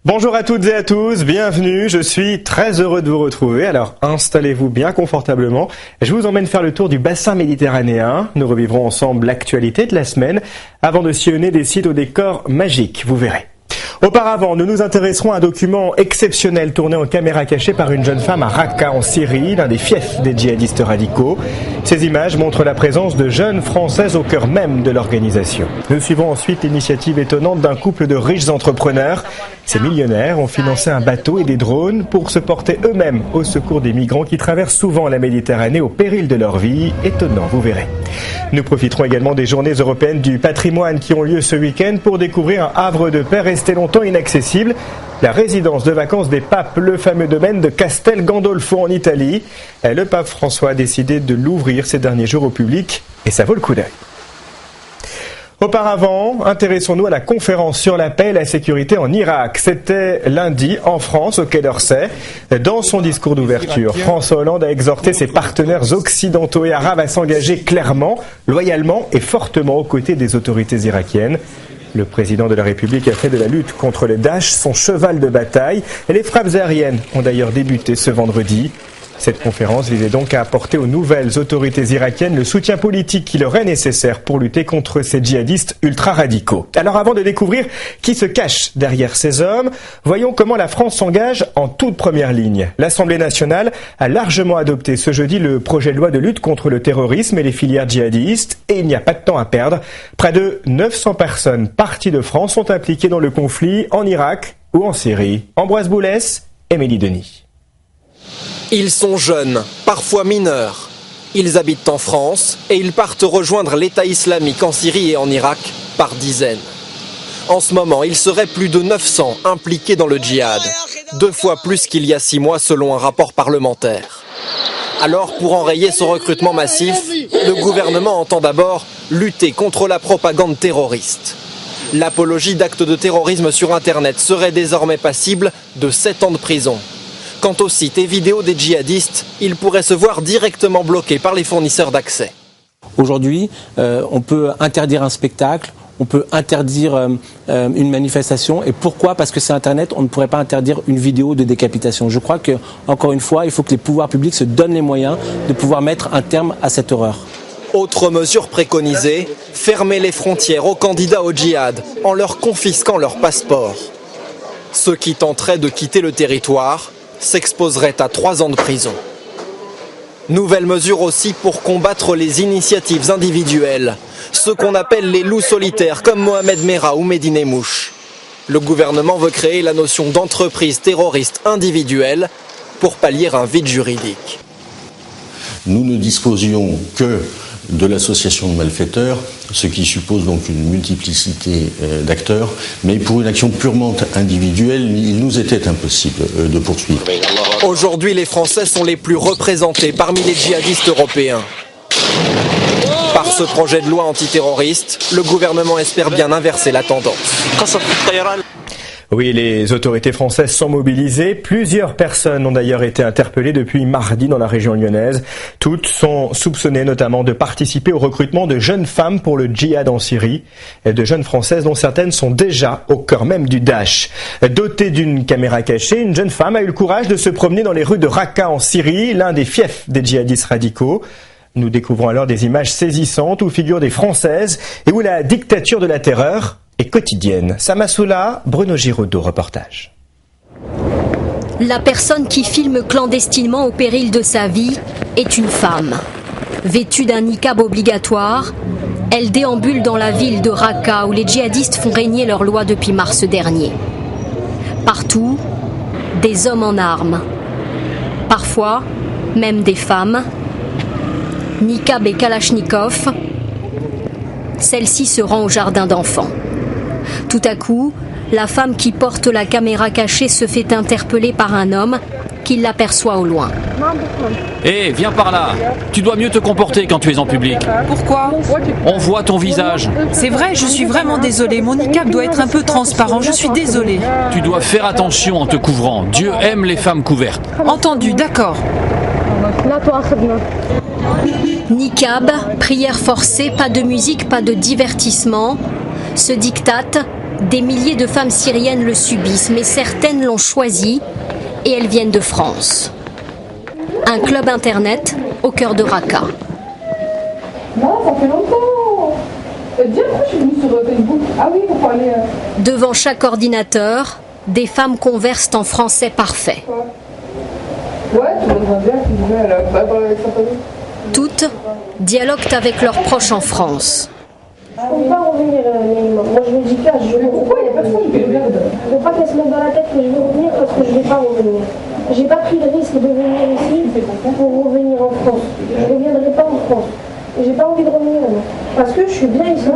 Bonjour à toutes et à tous, bienvenue, je suis très heureux de vous retrouver, alors installez-vous bien confortablement, je vous emmène faire le tour du bassin méditerranéen, nous revivrons ensemble l'actualité de la semaine avant de sillonner des sites au décor magique, vous verrez. Auparavant, nous nous intéresserons à un document exceptionnel tourné en caméra cachée par une jeune femme à Raqqa en Syrie, l'un des fiefs des djihadistes radicaux. Ces images montrent la présence de jeunes Françaises au cœur même de l'organisation. Nous suivons ensuite l'initiative étonnante d'un couple de riches entrepreneurs. Ces millionnaires ont financé un bateau et des drones pour se porter eux-mêmes au secours des migrants qui traversent souvent la Méditerranée au péril de leur vie. Étonnant, vous verrez. Nous profiterons également des journées européennes du patrimoine qui ont lieu ce week-end pour découvrir un havre de paix resté longtemps inaccessible, la résidence de vacances des papes, le fameux domaine de Castel Gandolfo en Italie. Le pape François a décidé de l'ouvrir ces derniers jours au public et ça vaut le coup d'œil. Auparavant, intéressons-nous à la conférence sur la paix et la sécurité en Irak. C'était lundi en France, au Quai d'Orsay. Dans son discours d'ouverture, François Hollande a exhorté ses partenaires occidentaux et arabes à s'engager clairement, loyalement et fortement aux côtés des autorités irakiennes. Le président de la République a fait de la lutte contre le Daesh son cheval de bataille. Et les frappes aériennes ont d'ailleurs débuté ce vendredi. Cette conférence visait donc à apporter aux nouvelles autorités irakiennes le soutien politique qui leur est nécessaire pour lutter contre ces djihadistes ultra-radicaux. Alors avant de découvrir qui se cache derrière ces hommes, voyons comment la France s'engage en toute première ligne. L'Assemblée nationale a largement adopté ce jeudi le projet de loi de lutte contre le terrorisme et les filières djihadistes et il n'y a pas de temps à perdre. Près de 900 personnes parties de France sont impliquées dans le conflit en Irak ou en Syrie. Ambroise Boulès, Émilie Denis. Ils sont jeunes, parfois mineurs. Ils habitent en France et ils partent rejoindre l'État islamique en Syrie et en Irak par dizaines. En ce moment, il serait plus de 900 impliqués dans le djihad, 2 fois plus qu'il y a 6 mois selon un rapport parlementaire. Alors, pour enrayer ce recrutement massif, le gouvernement entend d'abord lutter contre la propagande terroriste. L'apologie d'actes de terrorisme sur Internet serait désormais passible de 7 ans de prison. Quant aux sites et vidéos des djihadistes, ils pourraient se voir directement bloqués par les fournisseurs d'accès. Aujourd'hui, on peut interdire un spectacle, on peut interdire une manifestation. Et pourquoi ? Parce que c'est Internet, on ne pourrait pas interdire une vidéo de décapitation. Je crois que, encore une fois, il faut que les pouvoirs publics se donnent les moyens de pouvoir mettre un terme à cette horreur. Autre mesure préconisée, fermer les frontières aux candidats au djihad en leur confisquant leur passeport. Ceux qui tenteraient de quitter le territoire s'exposerait à 3 ans de prison. Nouvelle mesure aussi pour combattre les initiatives individuelles, ceux qu'on appelle les loups solitaires comme Mohamed Merah ou Mehdi Nemmouche. Le gouvernement veut créer la notion d'entreprise terroriste individuelle pour pallier un vide juridique. Nous ne disposions que de l'association de malfaiteurs, ce qui suppose donc une multiplicité d'acteurs, mais pour une action purement individuelle, il nous était impossible de poursuivre. Aujourd'hui, les Français sont les plus représentés parmi les djihadistes européens. Par ce projet de loi antiterroriste, le gouvernement espère bien inverser la tendance. Oui, les autorités françaises sont mobilisées. Plusieurs personnes ont d'ailleurs été interpellées depuis mardi dans la région lyonnaise. Toutes sont soupçonnées notamment de participer au recrutement de jeunes femmes pour le djihad en Syrie. De jeunes Françaises dont certaines sont déjà au cœur même du Daesh. Dotée d'une caméra cachée, une jeune femme a eu le courage de se promener dans les rues de Raqqa en Syrie, l'un des fiefs des djihadistes radicaux. Nous découvrons alors des images saisissantes où figurent des Françaises et où la dictature de la terreur est quotidienne. Samasoula, Bruno Giraudot, reportage. La personne qui filme clandestinement au péril de sa vie est une femme. Vêtue d'un niqab obligatoire, elle déambule dans la ville de Raqqa où les djihadistes font régner leur loi depuis mars dernier. Partout, des hommes en armes. Parfois, même des femmes. Niqab et kalachnikov, celle-ci se rend au jardin d'enfants. Tout à coup, la femme qui porte la caméra cachée se fait interpeller par un homme qui l'aperçoit au loin. Hé, viens par là. Tu dois mieux te comporter quand tu es en public. Pourquoi ? On voit ton visage. C'est vrai, je suis vraiment désolée. Mon niqab doit être un peu transparent, je suis désolée. Tu dois faire attention en te couvrant. Dieu aime les femmes couvertes. Entendu, d'accord. Niqab, prière forcée, pas de musique, pas de divertissement. Ce diktat, Des milliers de femmes syriennes le subissent, mais certaines l'ont choisi et elles viennent de France. Un club internet au cœur de Raqqa. Non, ça fait longtemps. Dis pourquoi je suis venue sur Facebook. Ah oui, pour parler. Devant chaque ordinateur, des femmes conversent en français parfait. Ouais, tu voudrais bien qu'ils viennent là. Toutes dialoguent avec leurs proches en France. Je ne peux pas revenir, Naïma. Moi, je me dis pas, je veux. Pourquoi il n'y a personne qui veut? Je veux pas qu'elle se mette dans la tête que je veux revenir parce que je ne vais pas revenir. J'ai pas pris le risque de venir ici pour revenir en France. Je ne reviendrai pas en France. Et j'ai pas envie de revenir, non. Parce que je suis bien ici.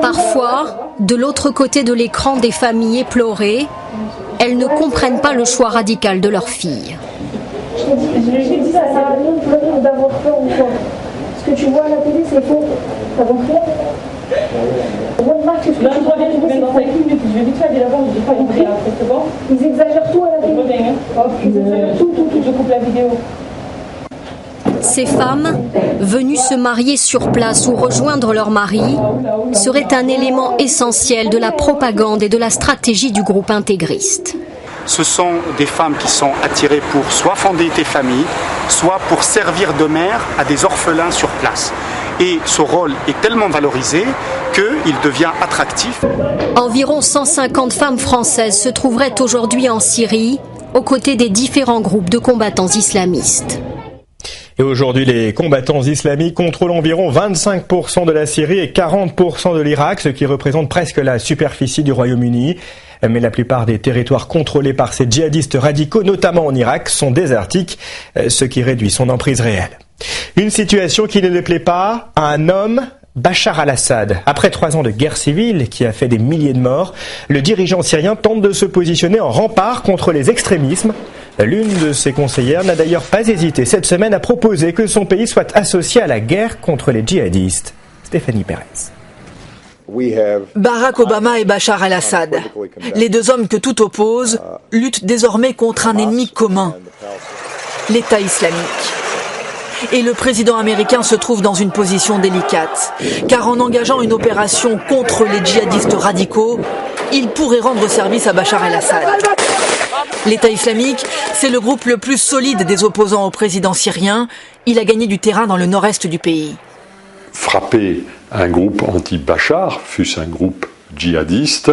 Parfois, de l'autre côté de l'écran, des familles éplorées, elles ne comprennent pas le choix radical de leur fille. Je t'ai dit, ça sert à rien de pleurer ou d'avoir peur ou quoi. Ce que tu vois à la télé, c'est faux. T'as compris? Moi, Marc, ce que tu vois à la télé, c'est faux. Je vais vite faire des lavants, j'ai pas compris. C'est bon? Ils exagèrent tout à la télé. Ils exagèrent tout. Je coupe la vidéo. Ces femmes, venues se marier sur place ou rejoindre leur mari, seraient un élément essentiel de la propagande et de la stratégie du groupe intégriste. Ce sont des femmes qui sont attirées pour soit fonder des familles, soit pour servir de mère à des orphelins sur place. Et ce rôle est tellement valorisé qu'il devient attractif. Environ 150 femmes françaises se trouveraient aujourd'hui en Syrie, aux côtés des différents groupes de combattants islamistes. Et aujourd'hui, les combattants islamiques contrôlent environ 25% de la Syrie et 40% de l'Irak, ce qui représente presque la superficie du Royaume-Uni. Mais la plupart des territoires contrôlés par ces djihadistes radicaux, notamment en Irak, sont désertiques, ce qui réduit son emprise réelle. Une situation qui ne déplaît pas à un homme, Bachar al-Assad. Après 3 ans de guerre civile qui a fait des milliers de morts, le dirigeant syrien tente de se positionner en rempart contre les extrémismes. L'une de ses conseillères n'a d'ailleurs pas hésité cette semaine à proposer que son pays soit associé à la guerre contre les djihadistes. Stéphanie Pérez. Barack Obama et Bachar al-Assad, les deux hommes que tout oppose, luttent désormais contre un ennemi commun, l'État islamique. Et le président américain se trouve dans une position délicate, car en engageant une opération contre les djihadistes radicaux, il pourrait rendre service à Bachar al-Assad. L'État islamique, c'est le groupe le plus solide des opposants au président syrien. Il a gagné du terrain dans le nord-est du pays. Frapper un groupe anti-Bachar, fût-ce un groupe djihadiste,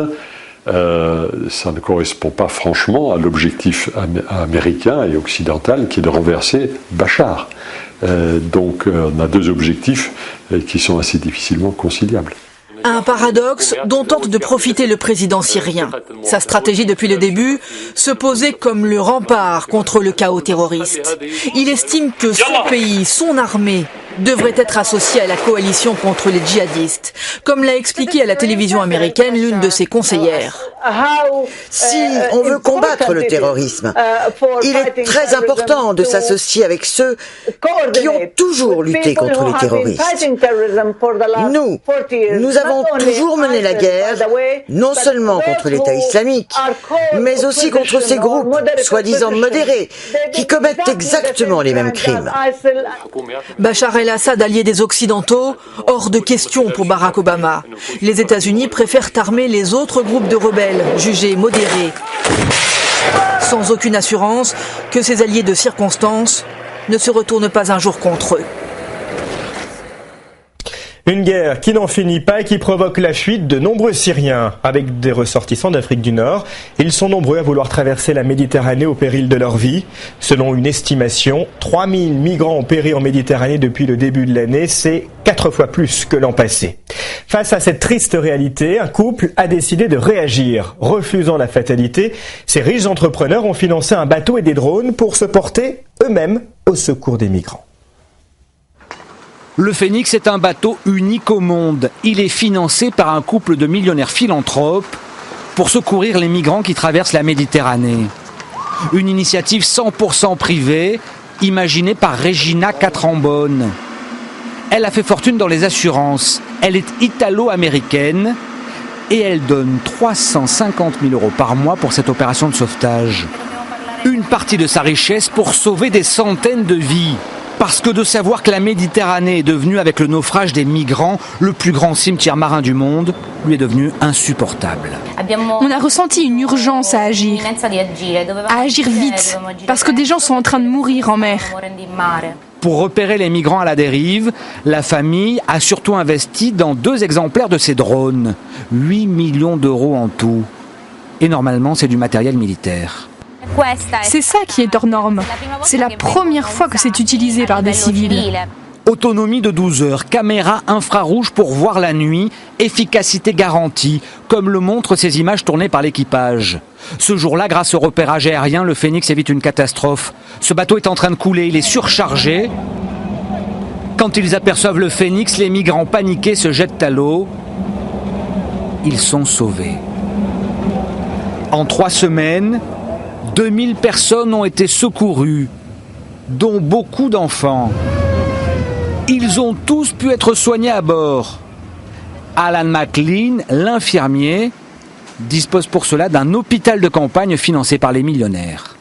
ça ne correspond pas franchement à l'objectif américain et occidental qui est de renverser Bachar. Donc on a deux objectifs qui sont assez difficilement conciliables. Un paradoxe dont tente de profiter le président syrien. Sa stratégie depuis le début, se poser comme le rempart contre le chaos terroriste. Il estime que son pays, son armée, devrait être associé à la coalition contre les djihadistes, comme l'a expliqué à la télévision américaine l'une de ses conseillères. Si on veut combattre le terrorisme, il est très important de s'associer avec ceux qui ont toujours lutté contre les terroristes. Nous avons toujours mené la guerre, non seulement contre l'État islamique, mais aussi contre ces groupes, soi-disant modérés, qui commettent exactement les mêmes crimes. Bachar el-Assad, allié des Occidentaux, hors de question pour Barack Obama. Les États-Unis préfèrent armer les autres groupes de rebelles, jugés modérés, sans aucune assurance que ces alliés de circonstance ne se retournent pas un jour contre eux. Une guerre qui n'en finit pas et qui provoque la fuite de nombreux Syriens, avec des ressortissants d'Afrique du Nord. Ils sont nombreux à vouloir traverser la Méditerranée au péril de leur vie. Selon une estimation, 3000 migrants ont péri en Méditerranée depuis le début de l'année. C'est 4 fois plus que l'an passé. Face à cette triste réalité, un couple a décidé de réagir. Refusant la fatalité, ces riches entrepreneurs ont financé un bateau et des drones pour se porter eux-mêmes au secours des migrants. Le Phénix est un bateau unique au monde. Il est financé par un couple de millionnaires philanthropes pour secourir les migrants qui traversent la Méditerranée. Une initiative 100% privée, imaginée par Regina Catrambonne. Elle a fait fortune dans les assurances. Elle est italo-américaine et elle donne 350 000 € par mois pour cette opération de sauvetage. Une partie de sa richesse pour sauver des centaines de vies. Parce que de savoir que la Méditerranée est devenue, avec le naufrage des migrants, le plus grand cimetière marin du monde, lui est devenu insupportable. On a ressenti une urgence à agir vite, parce que des gens sont en train de mourir en mer. Pour repérer les migrants à la dérive, la famille a surtout investi dans 2 exemplaires de ces drones. 8 millions d'euros en tout. Et normalement, c'est du matériel militaire. C'est ça qui est hors norme. C'est la première fois que c'est utilisé par des civils. Autonomie de 12 heures, caméra infrarouge pour voir la nuit, efficacité garantie, comme le montrent ces images tournées par l'équipage. Ce jour-là, grâce au repérage aérien, le Phénix évite une catastrophe. Ce bateau est en train de couler, il est surchargé. Quand ils aperçoivent le Phénix, les migrants paniqués se jettent à l'eau. Ils sont sauvés. En 3 semaines, 2000 personnes ont été secourues, dont beaucoup d'enfants. Ils ont tous pu être soignés à bord. Alan McLean, l'infirmier, dispose pour cela d'un hôpital de campagne financé par les millionnaires.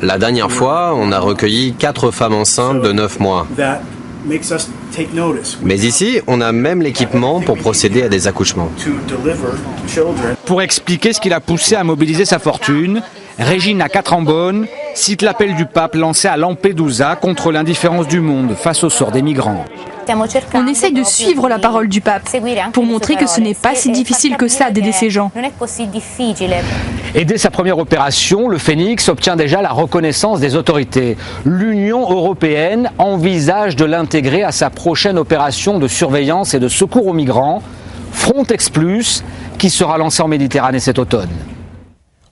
La dernière fois, on a recueilli 4 femmes enceintes de 9 mois. Mais ici, on a même l'équipement pour procéder à des accouchements. Pour expliquer ce qui l'a poussé à mobiliser sa fortune, Regina Catrambone cite l'appel du pape lancé à Lampedusa contre l'indifférence du monde face au sort des migrants. On essaye de suivre la parole du pape pour montrer que ce n'est pas si difficile que ça d'aider ces gens. Et dès sa première opération, le Phénix obtient déjà la reconnaissance des autorités. L'Union européenne envisage de l'intégrer à sa prochaine opération de surveillance et de secours aux migrants, Frontex Plus, qui sera lancée en Méditerranée cet automne.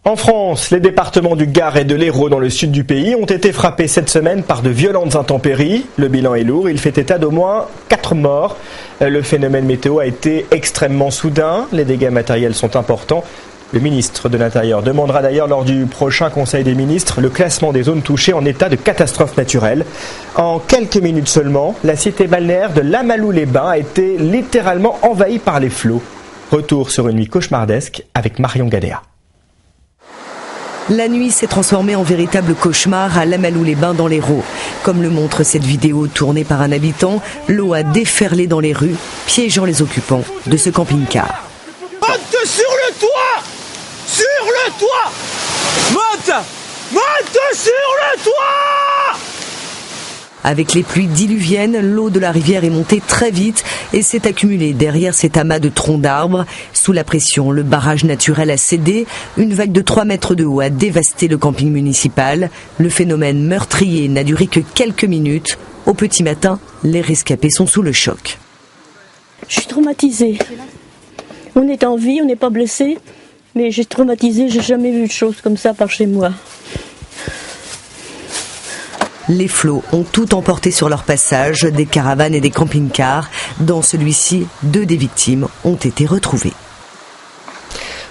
En France, les départements du Gard et de l'Hérault dans le sud du pays ont été frappés cette semaine par de violentes intempéries. Le bilan est lourd, il fait état d'au moins 4 morts. Le phénomène météo a été extrêmement soudain, les dégâts matériels sont importants. Le ministre de l'Intérieur demandera d'ailleurs lors du prochain Conseil des ministres le classement des zones touchées en état de catastrophe naturelle. En quelques minutes seulement, la cité balnéaire de Lamalou-les-Bains a été littéralement envahie par les flots. Retour sur une nuit cauchemardesque avec Marion Gadea. La nuit s'est transformée en véritable cauchemar à Lamalou-les-Bains dans l'Hérault. Comme le montre cette vidéo tournée par un habitant, l'eau a déferlé dans les rues, piégeant les occupants de ce camping-car. Monte sur le toit! Sur le toit! Monte! Monte sur le toit! Avec les pluies diluviennes, l'eau de la rivière est montée très vite et s'est accumulée derrière cet amas de troncs d'arbres. Sous la pression, le barrage naturel a cédé. Une vague de 3 mètres de haut a dévasté le camping municipal. Le phénomène meurtrier n'a duré que quelques minutes. Au petit matin, les rescapés sont sous le choc. Je suis traumatisée. On est en vie, on n'est pas blessé, mais j'ai traumatisé, j'ai jamais vu de choses comme ça par chez moi. Les flots ont tout emporté sur leur passage, des caravanes et des camping-cars. Dans celui-ci, 2 des victimes ont été retrouvées.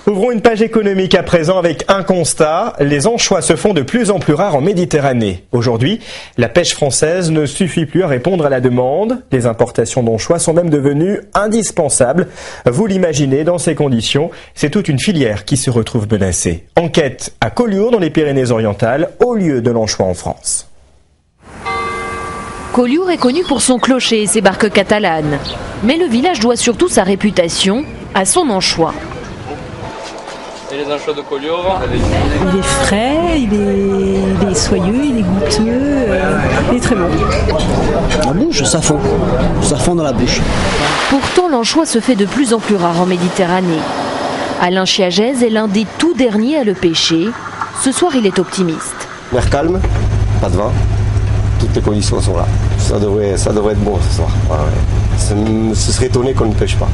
Ouvrons une page économique à présent avec un constat. Les anchois se font de plus en plus rares en Méditerranée. Aujourd'hui, la pêche française ne suffit plus à répondre à la demande. Les importations d'anchois sont même devenues indispensables. Vous l'imaginez, dans ces conditions, c'est toute une filière qui se retrouve menacée. Enquête à Collioure dans les Pyrénées-Orientales, au lieu de l'anchois en France. Collioure est connu pour son clocher et ses barques catalanes. Mais le village doit surtout sa réputation à son anchois. Et les anchois de Collioure? Il est frais, il est soyeux, il est goûteux, il est très bon. La bouche, ça fond dans la bouche. Pourtant, l'anchois se fait de plus en plus rare en Méditerranée. Alain Chiagez est l'un des tout derniers à le pêcher. Ce soir, il est optimiste. Mer calme, pas de vent. Toutes les conditions sont là. Ça devrait être bon ce soir. Ouais. Ce serait étonné qu'on ne pêche pas.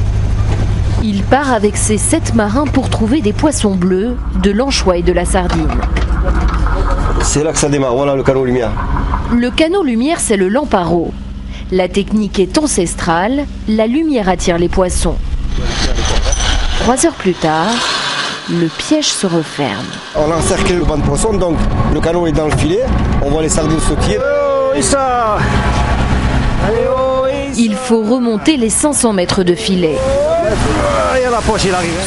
Il part avec ses 7 marins pour trouver des poissons bleus, de l'anchois et de la sardine. C'est là que ça démarre. Voilà le canot lumière. Le canot lumière, c'est le lamparo. La technique est ancestrale. La lumière attire les poissons. 3 heures plus tard, le piège se referme. On a encerclé le banc de poissons, donc le canot est dans le filet. On voit les sardines sautiller. Il faut remonter les 500 mètres de filet.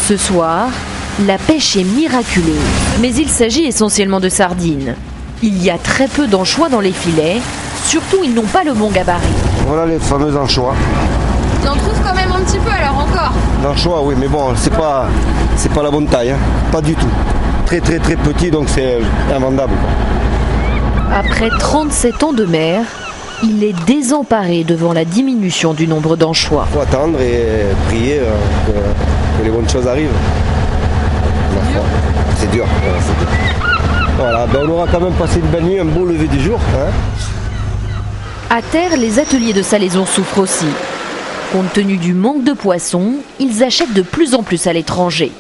Ce soir, la pêche est miraculeuse, mais il s'agit essentiellement de sardines. Il y a très peu d'anchois dans les filets, surtout ils n'ont pas le bon gabarit. Voilà les fameux anchois. On en trouve quand même un petit peu alors encore. L'anchois, oui, mais bon, c'est pas la bonne taille, hein. Pas du tout. Très très très petit, donc c'est invendable, quoi. Après 37 ans de mer, il est désemparé devant la diminution du nombre d'anchois. Il faut attendre et prier que les bonnes choses arrivent. C'est dur. Voilà, ben on aura quand même passé une belle nuit, un beau lever du jour. Hein. À terre, les ateliers de salaison souffrent aussi. Compte tenu du manque de poissons, ils achètent de plus en plus à l'étranger.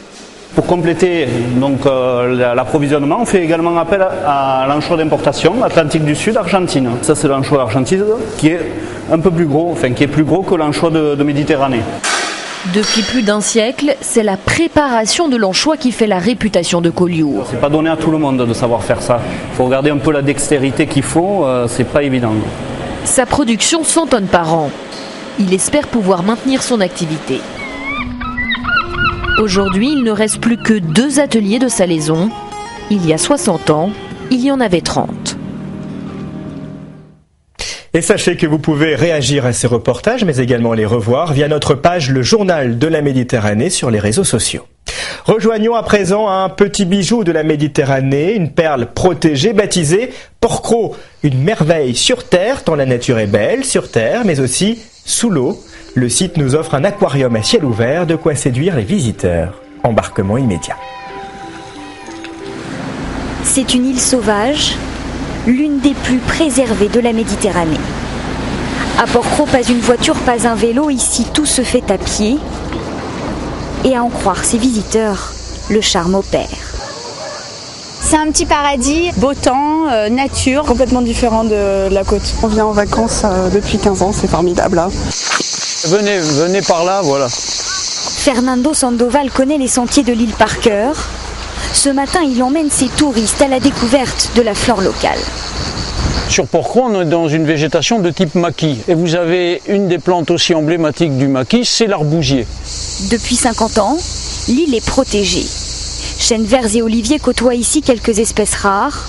Pour compléter donc, l'approvisionnement, on fait également appel à l'anchois d'importation Atlantique du Sud, Argentine. Ça c'est l'anchois argentine qui est un peu plus gros, enfin qui est plus gros que l'anchois de Méditerranée. Depuis plus d'un siècle, c'est la préparation de l'anchois qui fait la réputation de Collioure. C'est pas donné à tout le monde de savoir faire ça. Il faut regarder un peu la dextérité qu'il faut, c'est pas évident. Sa production 100 tonnes par an. Il espère pouvoir maintenir son activité. Aujourd'hui, il ne reste plus que 2 ateliers de salaison. Il y a 60 ans, il y en avait 30. Et sachez que vous pouvez réagir à ces reportages, mais également les revoir via notre page Le Journal de la Méditerranée sur les réseaux sociaux. Rejoignons à présent un petit bijou de la Méditerranée, une perle protégée baptisée Porquerolles, une merveille sur Terre, tant la nature est belle sur Terre, mais aussi sous l'eau. Le site nous offre un aquarium à ciel ouvert, de quoi séduire les visiteurs. Embarquement immédiat. C'est une île sauvage, l'une des plus préservées de la Méditerranée. À Porquerolles, pas une voiture, pas un vélo, ici tout se fait à pied. Et à en croire ses visiteurs, le charme opère. C'est un petit paradis, beau temps, nature. Complètement différent de la côte. On vient en vacances depuis 15 ans, c'est formidable là. Venez par là, voilà. Fernando Sandoval connaît les sentiers de l'île par cœur. Ce matin, il emmène ses touristes à la découverte de la flore locale. Sur Porquerolles, on est dans une végétation de type maquis. Et vous avez une des plantes aussi emblématiques du maquis, c'est l'arbousier. Depuis 50 ans, l'île est protégée. Chênes verts et oliviers côtoient ici quelques espèces rares.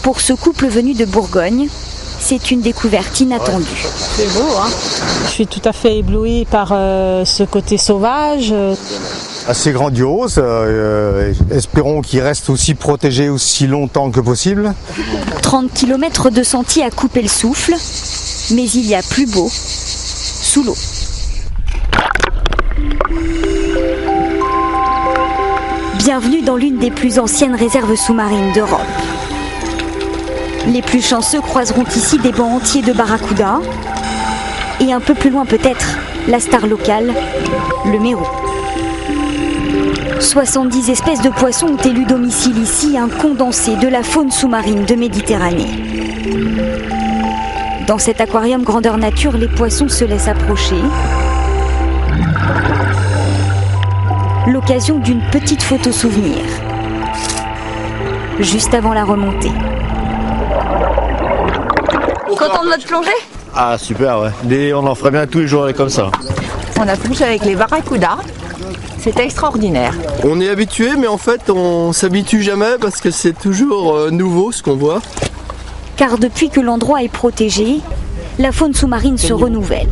Pour ce couple venu de Bourgogne, c'est une découverte inattendue. C'est beau, hein? Je suis tout à fait éblouie par ce côté sauvage. Assez grandiose. Espérons qu'il reste aussi protégé aussi longtemps que possible. 30 km de sentiers à couper le souffle, mais il y a plus beau, sous l'eau. Bienvenue dans l'une des plus anciennes réserves sous-marines d'Europe. Les plus chanceux croiseront ici des bancs entiers de barracudas et un peu plus loin peut-être la star locale, le mérou. 70 espèces de poissons ont élu domicile ici, un condensé de la faune sous-marine de Méditerranée. Dans cet aquarium grandeur nature, les poissons se laissent approcher. L'occasion d'une petite photo souvenir, juste avant la remontée. Content de votre plongée? Ah super, ouais. On en ferait bien tous les jours comme ça. On a plongé avec les barracudas. C'était extraordinaire. On est habitué, mais en fait, on s'habitue jamais parce que c'est toujours nouveau ce qu'on voit. Car depuis que l'endroit est protégé, la faune sous-marine se renouvelle.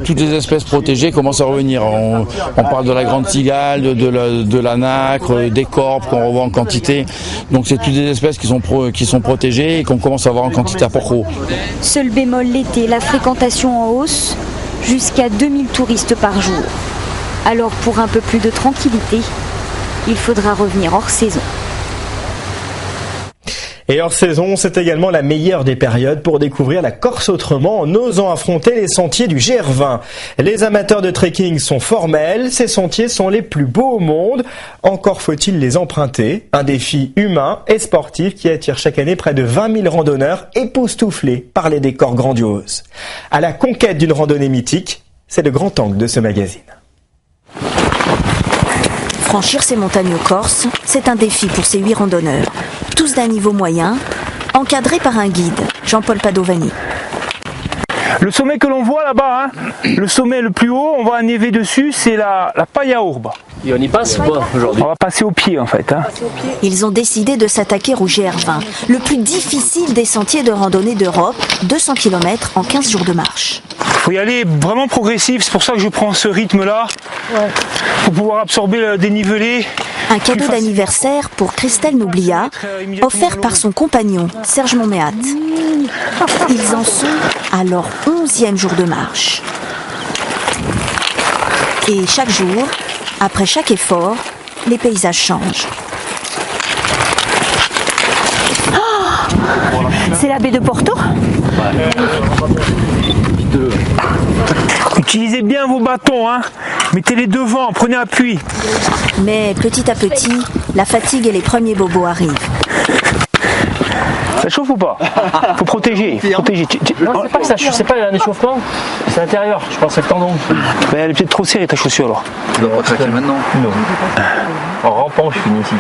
Toutes les espèces protégées commencent à revenir. On parle de la grande cigale, de la nacre, des corbes qu'on revoit en quantité. Donc c'est toutes des espèces qui sont protégées et qu'on commence à voir en quantité à Porquerolles. Seul bémol l'été, la fréquentation en hausse, jusqu'à 2000 touristes par jour. Alors pour un peu plus de tranquillité, il faudra revenir hors saison. Et hors saison, c'est également la meilleure des périodes pour découvrir la Corse autrement en osant affronter les sentiers du GR20. Les amateurs de trekking sont formels, ces sentiers sont les plus beaux au monde. Encore faut-il les emprunter. Un défi humain et sportif qui attire chaque année près de 20 000 randonneurs époustouflés par les décors grandioses. À la conquête d'une randonnée mythique, c'est le grand angle de ce magazine. Franchir ces montagnes corses, c'est un défi pour ces 8 randonneurs. Tous d'un niveau moyen, encadrés par un guide, Jean-Paul Padovani. Le sommet que l'on voit là-bas, le sommet le plus haut, on voit un névé dessus, c'est la Paia Urba. Et on y passe quoi aujourd'hui? On va passer au pied en fait. Hein. Ils ont décidé de s'attaquer au GR20, le plus difficile des sentiers de randonnée d'Europe, 200 km en 15 jours de marche. Il faut y aller vraiment progressif, c'est pour ça que je prends ce rythme-là, pour pouvoir absorber le dénivelé. Un cadeau d'anniversaire pour Christelle Noublia, offert par son compagnon, Serge Monméat. Ils en sont à leur 11e jour de marche. Et chaque jour, après chaque effort, les paysages changent. Oh, c'est la baie de Porto ? Utilisez bien vos bâtons, hein. Mettez-les devant, prenez appui. Mais petit à petit, la fatigue et les premiers bobos arrivent. Ça chauffe ou pas? Faut protéger. Non, c'est pas que ça chauffe, c'est pas un échauffement, c'est l'intérieur, je pense que c'est le tendon. Mais elle est peut-être trop serrée ta chaussure alors. Tu dois craquer maintenant? Non. En rampant, je finis ici.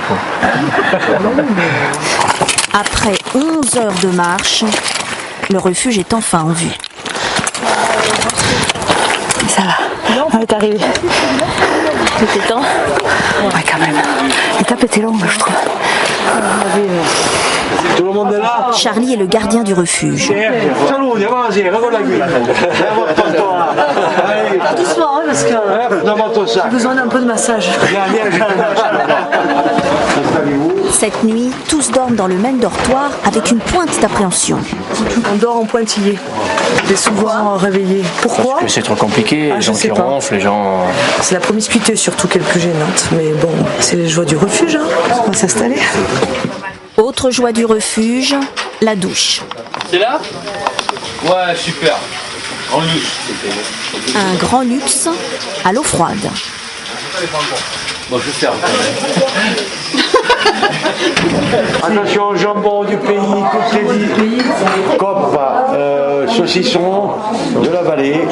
Après 11 heures de marche, le refuge est enfin en vue. Ça va, on est arrivé. C'était temps? Ouais, quand même. L'étape était longue, je trouve. Tout le monde est là? Charlie est le gardien du refuge. Doucement, parce que j'ai besoin d'un peu de massage. Cette nuit, tous dorment dans le même dortoir avec une pointe d'appréhension. On dort en pointillé. On est souvent réveillé. Pourquoi? Parce que c'est trop compliqué, les gens qui ronflent, les gens... C'est la promiscuité surtout qui est le plus gênante. Mais bon, c'est les joies du refuge, hein. On va s'installer. Autre joie du refuge, la douche. C'est là? Ouais, super. En luxe. Un grand luxe à l'eau froide. Bon, je ferme. Attention, jambon du pays, toutes les villes, cope, saucisson de la vallée.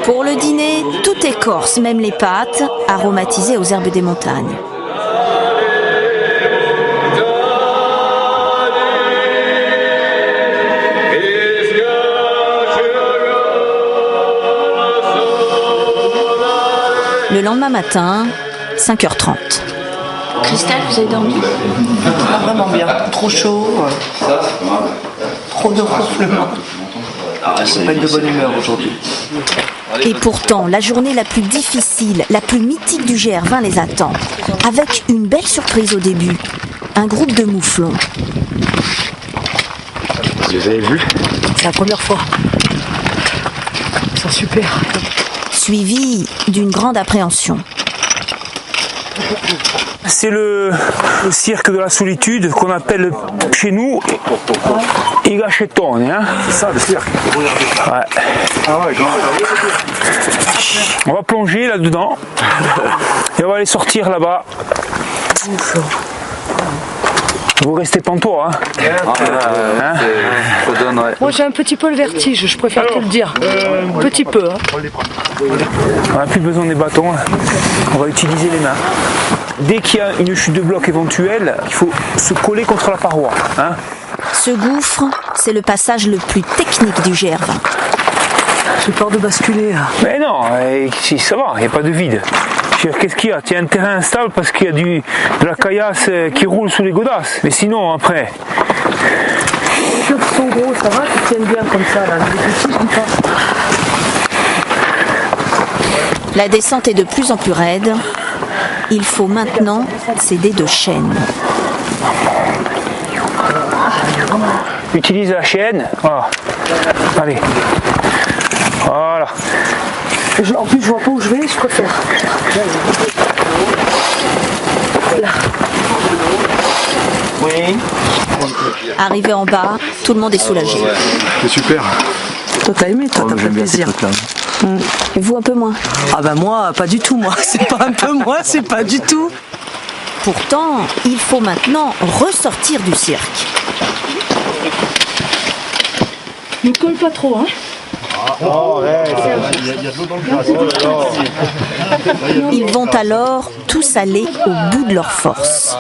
Pour le dîner, tout est corse, même les pâtes, aromatisées aux herbes des montagnes. Le lendemain matin, 5h30. Christelle, vous avez dormi? Pas vraiment bien. Trop chaud. Trop de ronflements. C'est pas de bonne humeur aujourd'hui. Et pourtant, la journée la plus difficile, la plus mythique du GR20 les attend. Avec une belle surprise au début. Un groupe de mouflons. Vous les avez vus? C'est la première fois. Ils sont super. Suivi d'une grande appréhension. C'est le cirque de la solitude qu'on appelle chez nous I Gacchettone. Hein. C'est ça le cirque. Ouais. Ah ouais, on va plonger là-dedans et on va aller sortir là-bas. Vous restez pantois, hein? Moi j'ai un petit peu le vertige, je préfère te le dire. Petit peu. Hein. On n'a plus besoin des bâtons, on va utiliser les mains. Dès qu'il y a une chute de bloc éventuelle, il faut se coller contre la paroi. Hein. Ce gouffre, c'est le passage le plus technique du GR20. J'ai peur de basculer. Mais non, ça va, il n'y a pas de vide. Qu'est-ce qu'il y a? Tu as un terrain instable parce qu'il y a de la caillasse qui roule sous les godasses. Mais sinon, après... Les choses sont gros, ça va? Tu tiennes bien comme ça, là. Les petits, comme ça. La descente est de plus en plus raide. Il faut maintenant s'aider de chaînes. Utilise la chaîne. Voilà. Allez. Voilà. En plus, je vois pas où je vais, je préfère. Là. Oui. Arrivé en bas, tout le monde est soulagé. C'est super. Toi, t'as aimé, toi, t'as fait plaisir. Et vous, un peu moins? Ah bah moi, pas du tout, moi. C'est pas un peu moi, c'est pas du tout. Pourtant, il faut maintenant ressortir du cirque. Ne colle pas trop, hein. Ils vont alors tous aller au bout de leur force.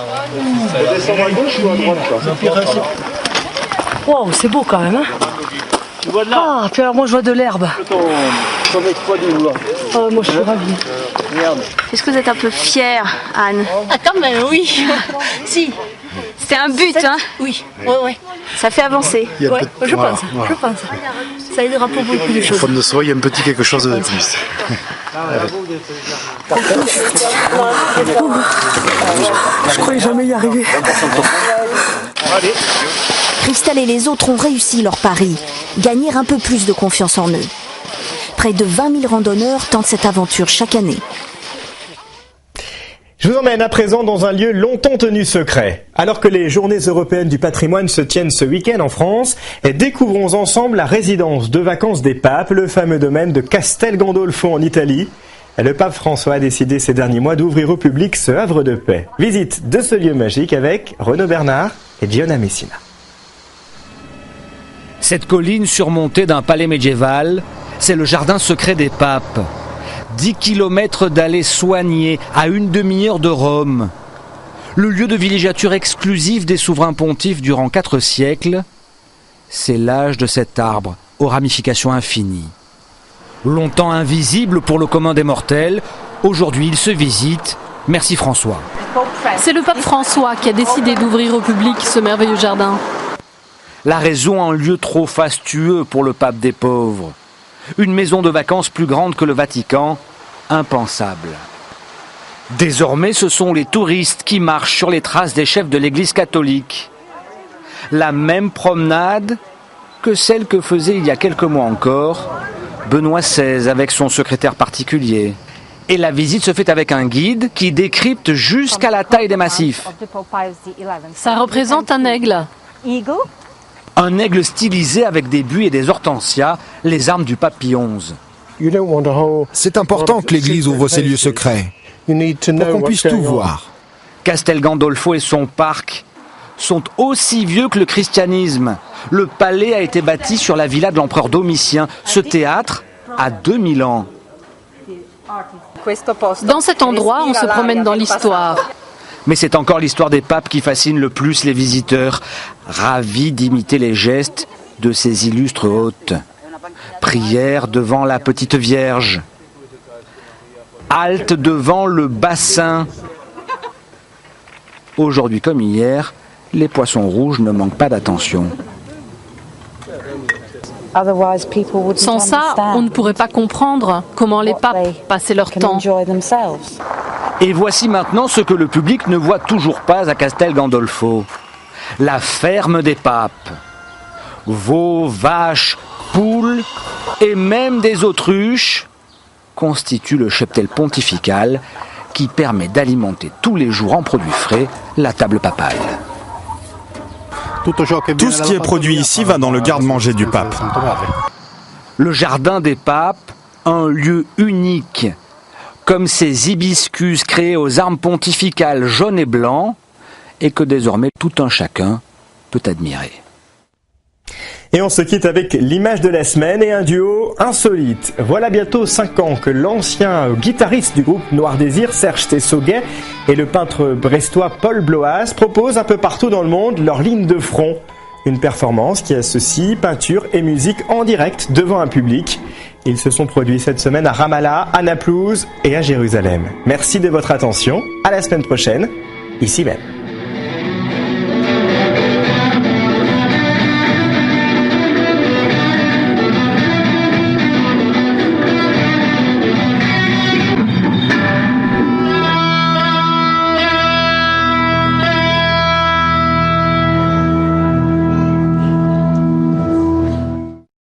Wow, c'est beau quand même, hein. Tu vois de là? Ah, puis alors moi je vois de l'herbe. Ton exploit du là. Oh, moi je suis ravie. Merde. Est-ce que vous êtes un peu fière, Anne? Ah, quand même, oui. Si. C'était un but, hein? Oui, ouais. Ça fait avancer. Ouais, je pense. Ça aidera pour beaucoup de choses. Au fond de soi, il y a un petit quelque chose de plus. Je croyais jamais y arriver. Christelle et les autres ont réussi leur pari, gagner un peu plus de confiance en eux. Près de 20 000 randonneurs tentent cette aventure chaque année. Je vous emmène à présent dans un lieu longtemps tenu secret. Alors que les journées européennes du patrimoine se tiennent ce week-end en France, découvrons ensemble la résidence de vacances des papes, le fameux domaine de Castel Gandolfo en Italie. Le pape François a décidé ces derniers mois d'ouvrir au public ce havre de paix. Visite de ce lieu magique avec Renaud Bernard et Giona Messina. Cette colline surmontée d'un palais médiéval, c'est le jardin secret des papes. 10 kilomètres d'allées soignées à une demi-heure de Rome. Le lieu de villégiature exclusif des souverains pontifes durant 4 siècles, c'est l'âge de cet arbre aux ramifications infinies. Longtemps invisible pour le commun des mortels, aujourd'hui il se visite. Merci François. C'est le pape François qui a décidé d'ouvrir au public ce merveilleux jardin. La raison, un lieu trop fastueux pour le pape des pauvres. Une maison de vacances plus grande que le Vatican, impensable. Désormais, ce sont les touristes qui marchent sur les traces des chefs de l'Église catholique. La même promenade que celle que faisait il y a quelques mois encore Benoît XVI avec son secrétaire particulier. Et la visite se fait avec un guide qui décrypte jusqu'à la taille des massifs. Ça représente un aigle. Un aigle stylisé avec des buis et des hortensias, les armes du pape Pie XI. C'est important que l'Église ouvre ses lieux secrets, pour qu'on puisse tout voir. Castel Gandolfo et son parc sont aussi vieux que le christianisme. Le palais a été bâti sur la villa de l'empereur Domitien. Ce théâtre a 2000 ans. Dans cet endroit, on se promène dans l'histoire. Mais c'est encore l'histoire des papes qui fascine le plus les visiteurs, ravis d'imiter les gestes de ces illustres hôtes. Prière devant la Petite Vierge. Halte devant le bassin. Aujourd'hui comme hier, les poissons rouges ne manquent pas d'attention. Sans ça, on ne pourrait pas comprendre comment les papes passaient leur temps. Et voici maintenant ce que le public ne voit toujours pas à Castel Gandolfo. La ferme des papes. Veaux, vaches, poules et même des autruches constituent le cheptel pontifical qui permet d'alimenter tous les jours en produits frais la table papale. Tout ce qui est produit ici va dans le garde-manger du pape. Le jardin des papes, un lieu unique, comme ces hibiscus créés aux armes pontificales jaunes et blancs, et que désormais tout un chacun peut admirer. Et on se quitte avec l'image de la semaine et un duo insolite. Voilà bientôt 5 ans que l'ancien guitariste du groupe Noir Désir, Serge Tessoguet, et le peintre brestois Paul Bloas proposent un peu partout dans le monde leur ligne de front. Une performance qui associe peinture et musique en direct devant un public. Ils se sont produits cette semaine à Ramallah, à Naplouse et à Jérusalem. Merci de votre attention. À la semaine prochaine, ici même.